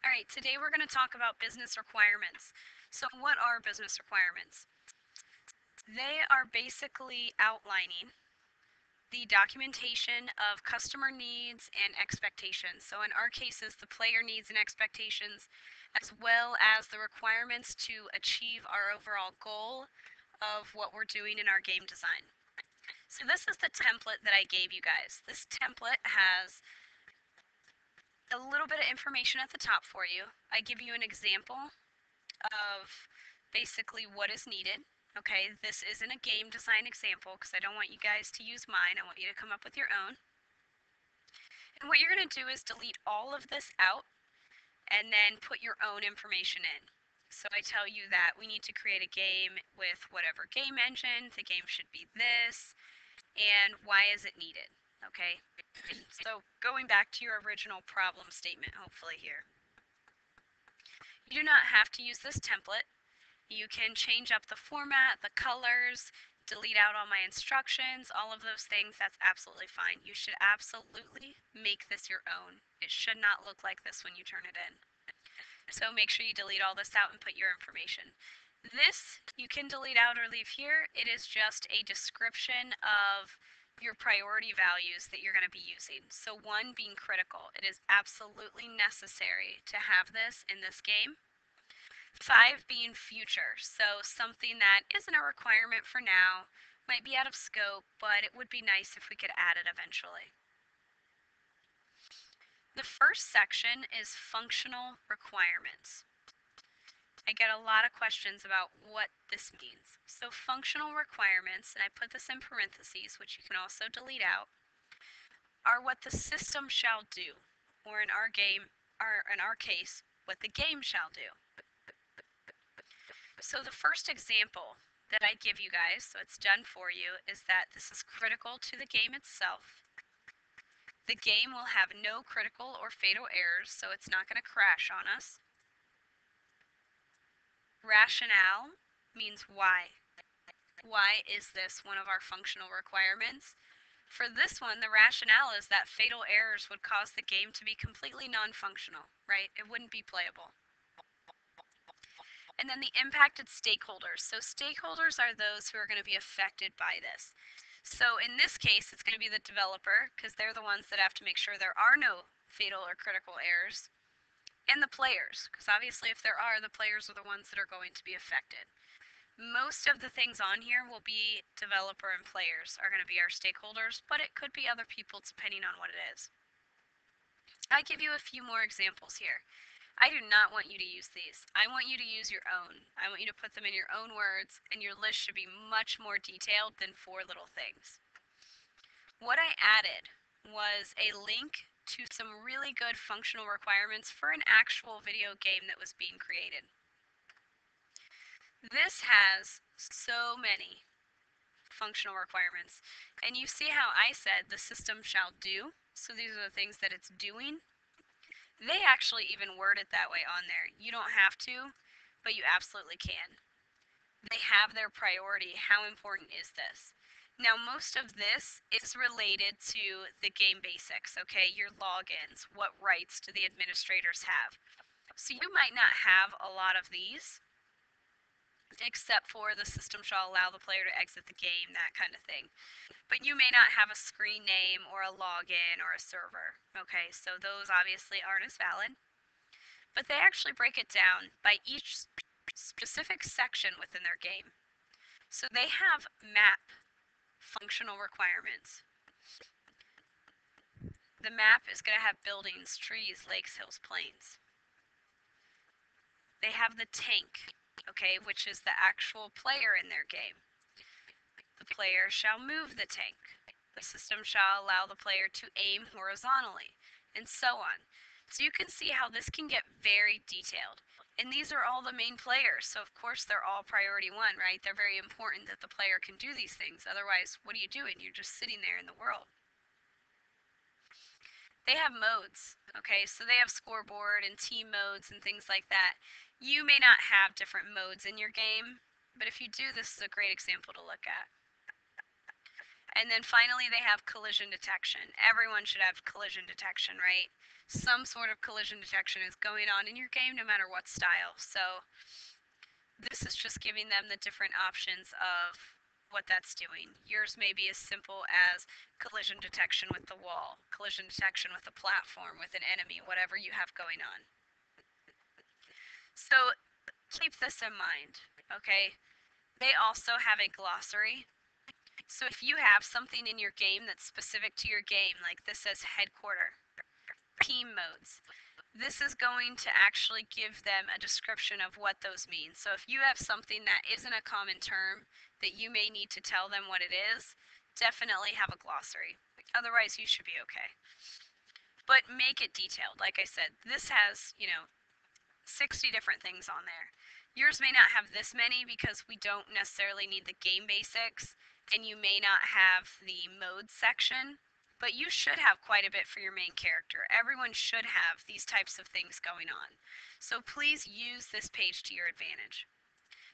All right, today we're going to talk about business requirements. So, what are business requirements? They are basically outlining the documentation of customer needs and expectations. So, in our cases, the player needs and expectations, as well as the requirements to achieve our overall goal of what we're doing in our game design. So, this is the template that I gave you guys. This template has a little bit of information at the top for you. I give you an example of basically what is needed. Okay, this isn't a game design example because I don't want you guys to use mine. I want you to come up with your own. And what you're going to do is delete all of this out and then put your own information in. So I tell you that we need to create a game with whatever game engine, the game should be this, and why is it needed? Okay, so going back to your original problem statement, hopefully here. You do not have to use this template. You can change up the format, the colors, delete out all my instructions, all of those things. That's absolutely fine. You should absolutely make this your own. It should not look like this when you turn it in. So make sure you delete all this out and put your information. This you can delete out or leave here. It is just a description of your priority values that you're going to be using. So 1 being critical. It is absolutely necessary to have this in this game. 5 being future, so something that isn't a requirement for now, might be out of scope, but it would be nice if we could add it eventually. The first section is functional requirements. I get a lot of questions about what this means. So functional requirements, and I put this in parentheses, which you can also delete out, are what the system shall do, or in our case, what the game shall do. So the first example that I give you guys, so it's done for you, is that this is critical to the game itself. The game will have no critical or fatal errors, so it's not going to crash on us. Rationale means why. Why is this one of our functional requirements? For this one, the rationale is that fatal errors would cause the game to be completely non-functional, right? It wouldn't be playable. And then the impacted stakeholders. So stakeholders are those who are going to be affected by this. So in this case, it's going to be the developer because they're the ones that have to make sure there are no fatal or critical errors. And the players, because obviously if there are, the players are the ones that are going to be affected. Most of the things on here will be developer and players are going to be our stakeholders, but it could be other people depending on what it is. I give you a few more examples here. I do not want you to use these. I want you to use your own. I want you to put them in your own words, and your list should be much more detailed than 4 little things. What I added was a link to some really good functional requirements for an actual video game that was being created. This has so many functional requirements. And you see how I said the system shall do. So these are the things that it's doing. They actually even word it that way on there. You don't have to, but you absolutely can. They have their priority. How important is this? Now, most of this is related to the game basics, okay? Your logins, what rights do the administrators have? So you might not have a lot of these, except for the system shall allow the player to exit the game, that kind of thing. But you may not have a screen name or a login or a server, okay? So those obviously aren't as valid. But they actually break it down by each specific section within their game. So they have map functional requirements. The map is going to have buildings, trees, lakes, hills, plains. They have the tank, okay, which is the actual player in their game. The player shall move the tank. The system shall allow the player to aim horizontally, and so on. So you can see how this can get very detailed. And these are all the main players, so of course they're all priority 1, right? They're very important that the player can do these things. Otherwise, what are you doing? You're just sitting there in the world. They have modes, okay? So they have scoreboard and team modes and things like that. You may not have different modes in your game, but if you do, this is a great example to look at. And then finally, they have collision detection. Everyone should have collision detection, right? some sort of collision detection is going on in your game, no matter what style. So this is just giving them the different options of what that's doing. Yours may be as simple as collision detection with the wall, collision detection with a platform, with an enemy, whatever you have going on. So keep this in mind, okay? They also have a glossary. So if you have something in your game that's specific to your game, like this says headquarter, team modes, this is going to actually give them a description of what those mean. So if you have something that isn't a common term that you may need to tell them what it is, definitely have a glossary. Otherwise, you should be okay. But make it detailed. Like I said, this has, 60 different things on there. Yours may not have this many because we don't necessarily need the game basics, and you may not have the mode section, but you should have quite a bit for your main character. Everyone should have these types of things going on. So please use this page to your advantage.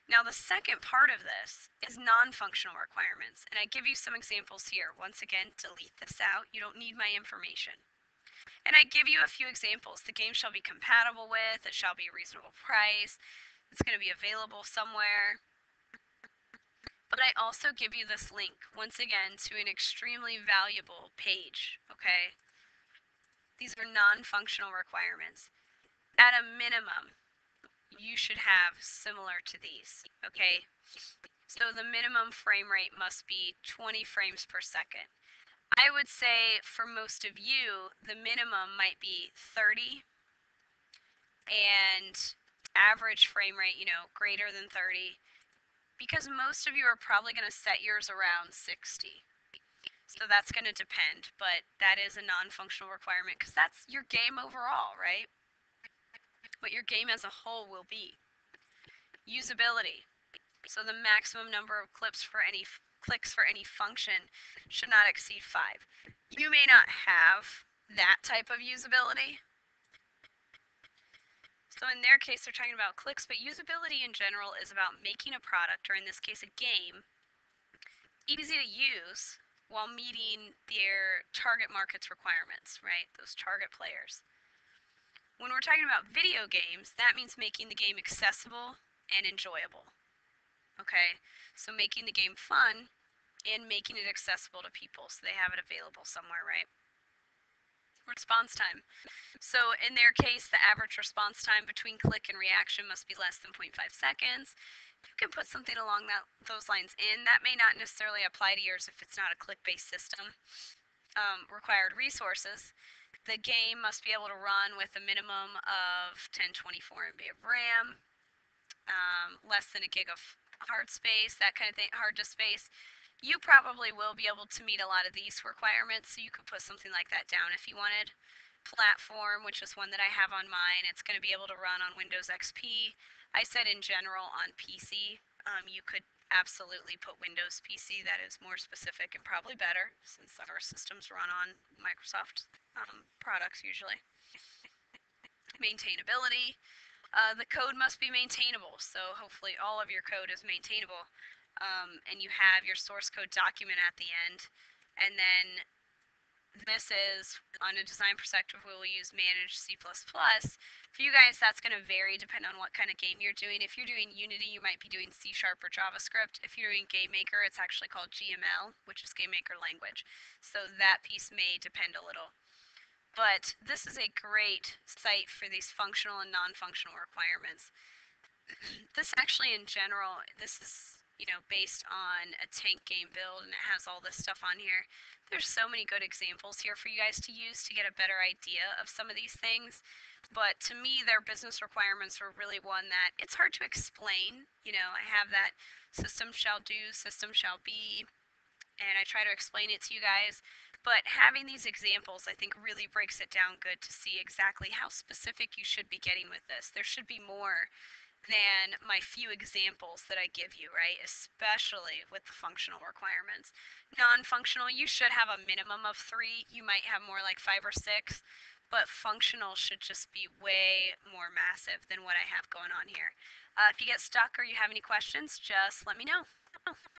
Now the second part of this is non-functional requirements, and I give you some examples here. Once again, delete this out. You don't need my information. And I give you a few examples. The game shall be compatible with, it shall be a reasonable price, it's going to be available somewhere. But I also give you this link, once again, to an extremely valuable page, okay? These are non-functional requirements. At a minimum, you should have similar to these, okay? So the minimum frame rate must be 20 frames per second. I would say for most of you, the minimum might be 30, and average frame rate, greater than 30, because most of you are probably going to set yours around 60. So that's going to depend, but that is a non-functional requirement because that's your game overall, right? What your game as a whole will be. Usability. So the maximum number of clicks for any function should not exceed 5. You may not have that type of usability. So in their case, they're talking about clicks, but usability in general is about making a product, or in this case, a game, easy to use while meeting their target market's requirements, right? Those target players. When we're talking about video games, that means making the game accessible and enjoyable. Okay, so making the game fun and making it accessible to people so they have it available somewhere, right? Response time. So in their case, the average response time between click and reaction must be less than 0.5 seconds. You can put something along those lines in. That may not necessarily apply to yours if it's not a click-based system. Required resources. The game must be able to run with a minimum of 1024 MB of RAM, less than a gig of hard space, that kind of thing, hard disk space. You probably will be able to meet a lot of these requirements, so you could put something like that down if you wanted. Platform, which is one that I have on mine, it's going to be able to run on Windows XP. I said in general on PC. You could absolutely put Windows PC. That is more specific and probably better since our systems run on Microsoft products usually. Maintainability. The code must be maintainable, so hopefully all of your code is maintainable, and you have your source code document at the end. And then this is, on a design perspective, we will use manage C++. For you guys, that's going to vary depending on what kind of game you're doing. If you're doing Unity, you might be doing C# or JavaScript. If you're doing GameMaker, it's actually called GML, which is GameMaker language. So that piece may depend a little. But this is a great site for these functional and non-functional requirements. This actually, in general, this is, based on a tank game build, and it has all this stuff on here. There's so many good examples here for you guys to use to get a better idea of some of these things. But to me, their business requirements are really one that it's hard to explain. I have that system shall do, system shall be, and I try to explain it to you guys. But having these examples, I think, really breaks it down good to see exactly how specific you should be getting with this. There should be more than my few examples that I give you, right? Especially with the functional requirements. Non-functional, you should have a minimum of 3. You might have more like 5 or 6, but functional should just be way more massive than what I have going on here. If you get stuck or you have any questions, just let me know.